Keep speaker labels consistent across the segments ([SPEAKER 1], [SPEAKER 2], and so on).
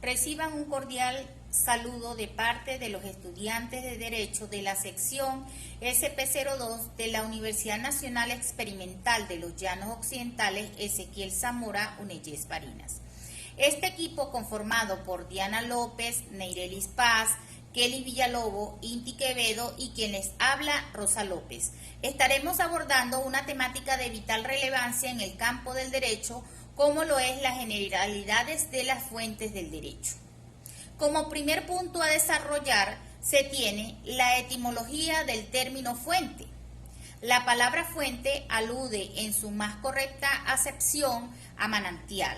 [SPEAKER 1] Reciban un cordial saludo de parte de los estudiantes de Derecho de la sección SP02 de la Universidad Nacional Experimental de los Llanos Occidentales Ezequiel Zamora Uneyes Barinas. Este equipo, conformado por Diana López, Neirelis Paz, Kelly Villalobos, Inti Quevedo y quien les habla, Rosa López, estaremos abordando una temática de vital relevancia en el campo del derecho, como lo es las generalidades de las fuentes del derecho. Como primer punto a desarrollar se tiene la etimología del término fuente. La palabra fuente alude en su más correcta acepción a manantial.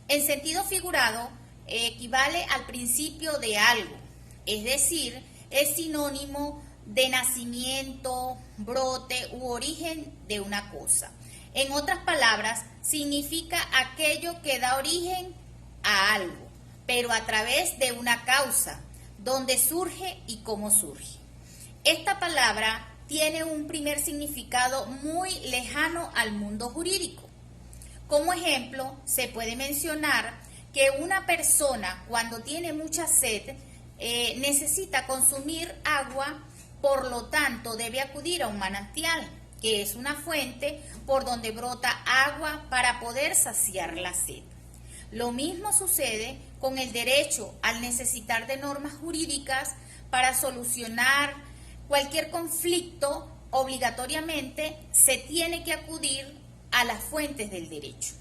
[SPEAKER 1] En sentido figurado, equivale al principio de algo, es decir, es sinónimo de nacimiento, brote u origen de una cosa. En otras palabras, significa aquello que da origen a algo, pero a través de una causa, donde surge y cómo surge. Esta palabra tiene un primer significado muy lejano al mundo jurídico. Como ejemplo, se puede mencionar que una persona cuando tiene mucha sed necesita consumir agua, por lo tanto debe acudir a un manantial, que es una fuente por donde brota agua para poder saciar la sed. Lo mismo sucede con el derecho al necesitar de normas jurídicas para solucionar cualquier conflicto. Obligatoriamente se tiene que acudir a las fuentes del derecho.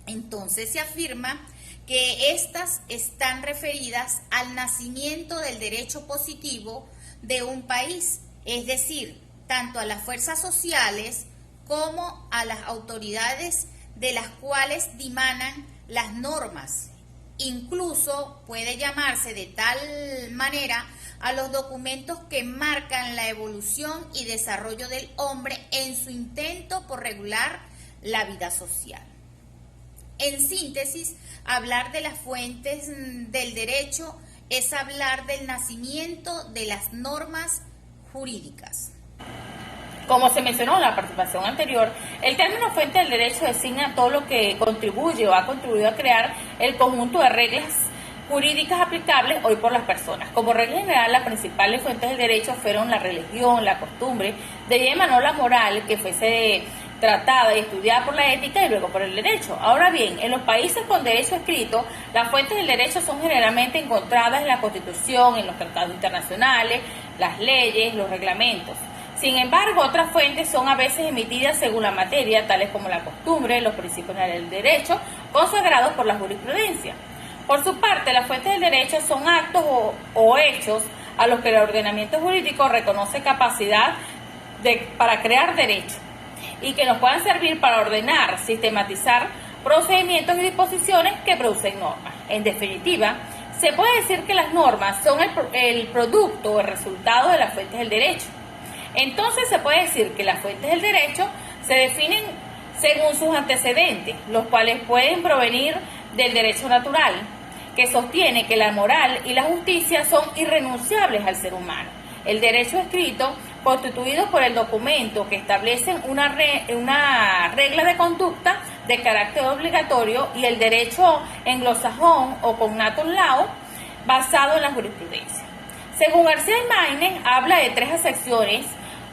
[SPEAKER 1] Entonces se afirma que estas están referidas al nacimiento del derecho positivo de un país, es decir, tanto a las fuerzas sociales como a las autoridades de las cuales dimanan las normas. Incluso puede llamarse de tal manera a los documentos que marcan la evolución y desarrollo del hombre en su intento por regular la vida social. En síntesis, hablar de las fuentes del derecho es hablar del nacimiento de las normas jurídicas.
[SPEAKER 2] Como se mencionó en la participación anterior, el término fuente del derecho designa todo lo que contribuye o ha contribuido a crear el conjunto de reglas jurídicas aplicables hoy por las personas. Como regla general, las principales fuentes del derecho fueron la religión, la costumbre, de ahí emanó la moral, que fuese tratada y estudiada por la ética y luego por el derecho. Ahora bien, en los países con derecho escrito, las fuentes del derecho son generalmente encontradas en la Constitución, en los tratados internacionales, las leyes, los reglamentos. Sin embargo, otras fuentes son a veces emitidas según la materia, tales como la costumbre, los principios del derecho, consagrados por la jurisprudencia. Por su parte, las fuentes del derecho son actos o hechos a los que el ordenamiento jurídico reconoce capacidad para crear derecho y que nos puedan servir para ordenar, sistematizar procedimientos y disposiciones que producen normas. En definitiva, se puede decir que las normas son el producto o el resultado de las fuentes del derecho. Entonces se puede decir que las fuentes del derecho se definen según sus antecedentes, los cuales pueden provenir del derecho natural, que sostiene que la moral y la justicia son irrenunciables al ser humano. El derecho escrito, constituido por el documento que establecen una regla de conducta de carácter obligatorio, y el derecho anglosajón o cognatum law, basado en la jurisprudencia. Según García y Maínez, habla de tres acepciones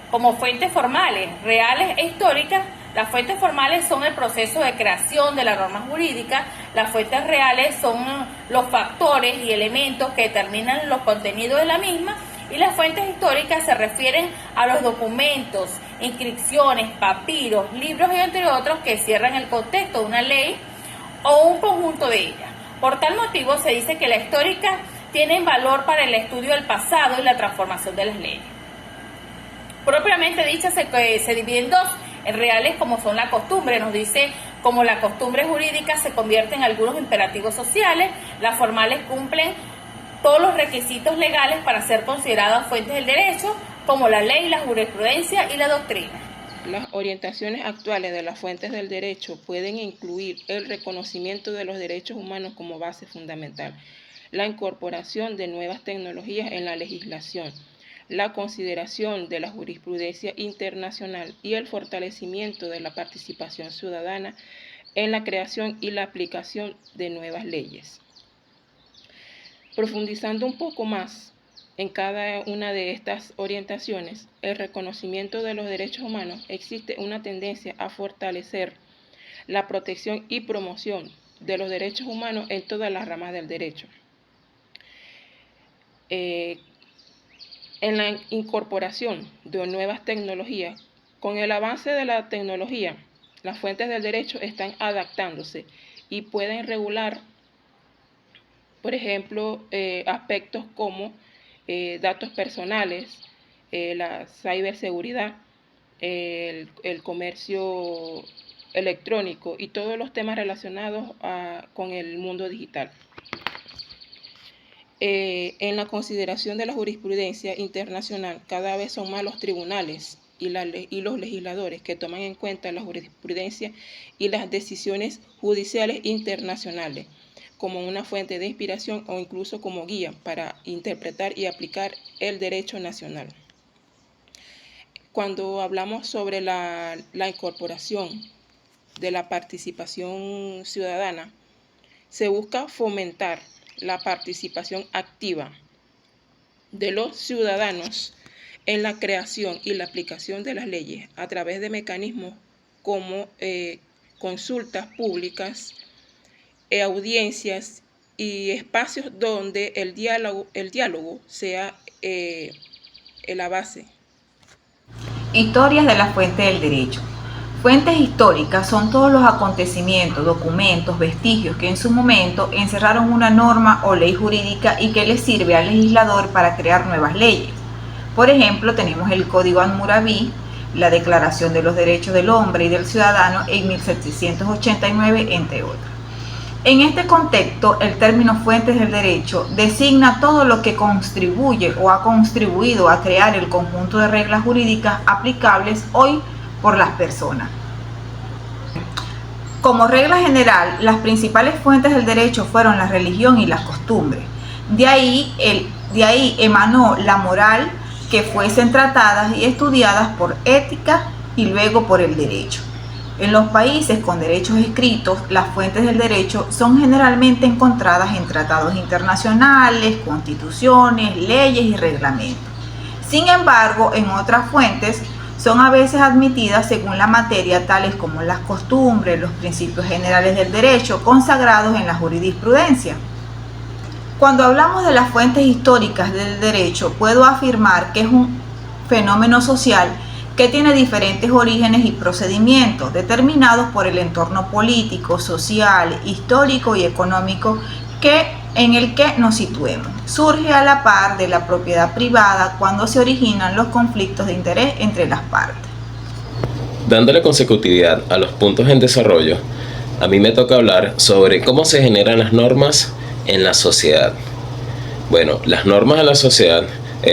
[SPEAKER 2] como fuentes formales, reales e históricas. Las fuentes formales son el proceso de creación de la norma jurídica, las fuentes reales son los factores y elementos que determinan los contenidos de la misma, y las fuentes históricas se refieren a los documentos, inscripciones, papiros, libros y entre otros que cierran el contexto de una ley o un conjunto de ellas. Por tal motivo se dice que la histórica tienen valor para el estudio del pasado y la transformación de las leyes. Propiamente dicha se divide en dos, en reales como son la costumbre, nos dice como la costumbre jurídica se convierte en algunos imperativos sociales, las formales cumplen todos los requisitos legales para ser consideradas fuentes del derecho, como la ley, la jurisprudencia y la doctrina.
[SPEAKER 3] Las orientaciones actuales de las fuentes del derecho pueden incluir el reconocimiento de los derechos humanos como base fundamental, la incorporación de nuevas tecnologías en la legislación, la consideración de la jurisprudencia internacional y el fortalecimiento de la participación ciudadana en la creación y la aplicación de nuevas leyes. Profundizando un poco más en cada una de estas orientaciones, el reconocimiento de los derechos humanos, existe una tendencia a fortalecer la protección y promoción de los derechos humanos en todas las ramas del derecho. En la incorporación de nuevas tecnologías, con el avance de la tecnología, las fuentes del derecho están adaptándose y pueden regular, por ejemplo, aspectos como datos personales, la ciberseguridad, el comercio electrónico y todos los temas relacionados con el mundo digital. En la consideración de la jurisprudencia internacional, cada vez son más los tribunales y los legisladores que toman en cuenta la jurisprudencia y las decisiones judiciales internacionales como una fuente de inspiración o incluso como guía para interpretar y aplicar el derecho nacional. Cuando hablamos sobre la incorporación de la participación ciudadana, se busca fomentar la participación activa de los ciudadanos en la creación y la aplicación de las leyes a través de mecanismos como consultas públicas, audiencias y espacios donde el diálogo sea la base.
[SPEAKER 4] Historias de la fuente del derecho. Fuentes históricas son todos los acontecimientos, documentos, vestigios que en su momento encerraron una norma o ley jurídica y que le sirve al legislador para crear nuevas leyes. Por ejemplo, tenemos el Código Hammurabi, la Declaración de los Derechos del Hombre y del Ciudadano en 1789, entre otros. En este contexto, el término fuentes del derecho designa todo lo que contribuye o ha contribuido a crear el conjunto de reglas jurídicas aplicables hoy por las personas. Como regla general, las principales fuentes del derecho fueron la religión y las costumbres. De ahí emanó la moral, que fuesen tratadas y estudiadas por ética y luego por el derecho. En los países con derechos escritos, las fuentes del derecho son generalmente encontradas en tratados internacionales, constituciones, leyes y reglamentos. Sin embargo, en otras fuentes son a veces admitidas según la materia, tales como las costumbres, los principios generales del derecho consagrados en la jurisprudencia. Cuando hablamos de las fuentes históricas del derecho, puedo afirmar que es un fenómeno social que tiene diferentes orígenes y procedimientos determinados por el entorno político, social, histórico y económico en el que nos situemos. Surge a la par de la propiedad privada cuando se originan los conflictos de interés entre las partes.
[SPEAKER 5] Dándole consecutividad a los puntos en desarrollo, a mí me toca hablar sobre cómo se generan las normas en la sociedad. Bueno, las normas en la sociedad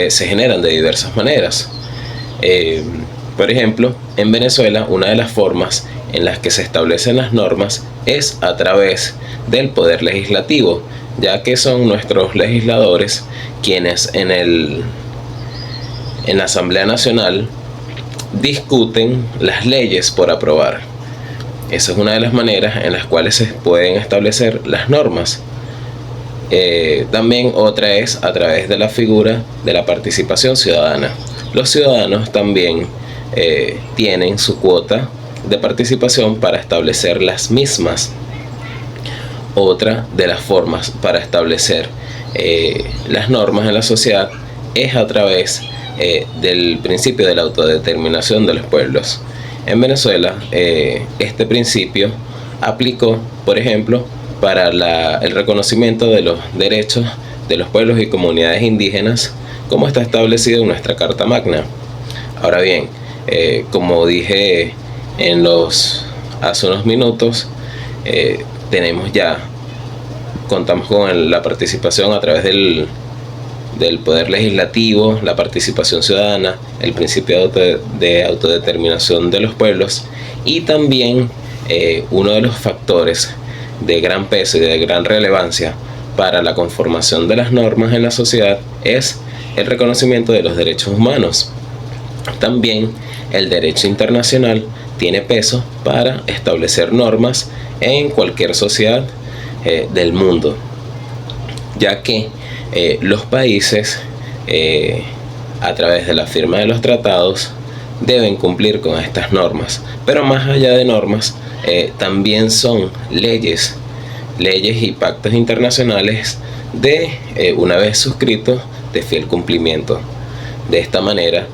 [SPEAKER 5] se generan de diversas maneras. Por ejemplo, en Venezuela, una de las formas en las que se establecen las normas es a través del poder legislativo, ya que son nuestros legisladores quienes en la Asamblea Nacional discuten las leyes por aprobar. Esa es una de las maneras en las cuales se pueden establecer las normas. También otra es a través de la figura de la participación ciudadana. Los ciudadanos también tienen su cuota de participación para establecer las mismas. Otra de las formas para establecer las normas en la sociedad es a través del principio de la autodeterminación de los pueblos. En Venezuela, este principio aplicó, por ejemplo, para el reconocimiento de los derechos de los pueblos y comunidades indígenas, como está establecido en nuestra Carta Magna. Ahora bien, como dije hace unos minutos, contamos con la participación a través del poder legislativo, la participación ciudadana, el principio de autodeterminación de los pueblos y también uno de los factores de gran peso y de gran relevancia para la conformación de las normas en la sociedad es el reconocimiento de los derechos humanos. También el derecho internacional tiene peso para establecer normas en cualquier sociedad del mundo, ya que los países, a través de la firma de los tratados, deben cumplir con estas normas. Pero más allá de normas, también son leyes y pactos internacionales una vez suscritos, de fiel cumplimiento. De esta manera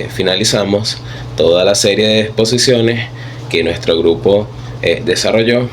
[SPEAKER 5] finalizamos toda la serie de exposiciones que nuestro grupo desarrolló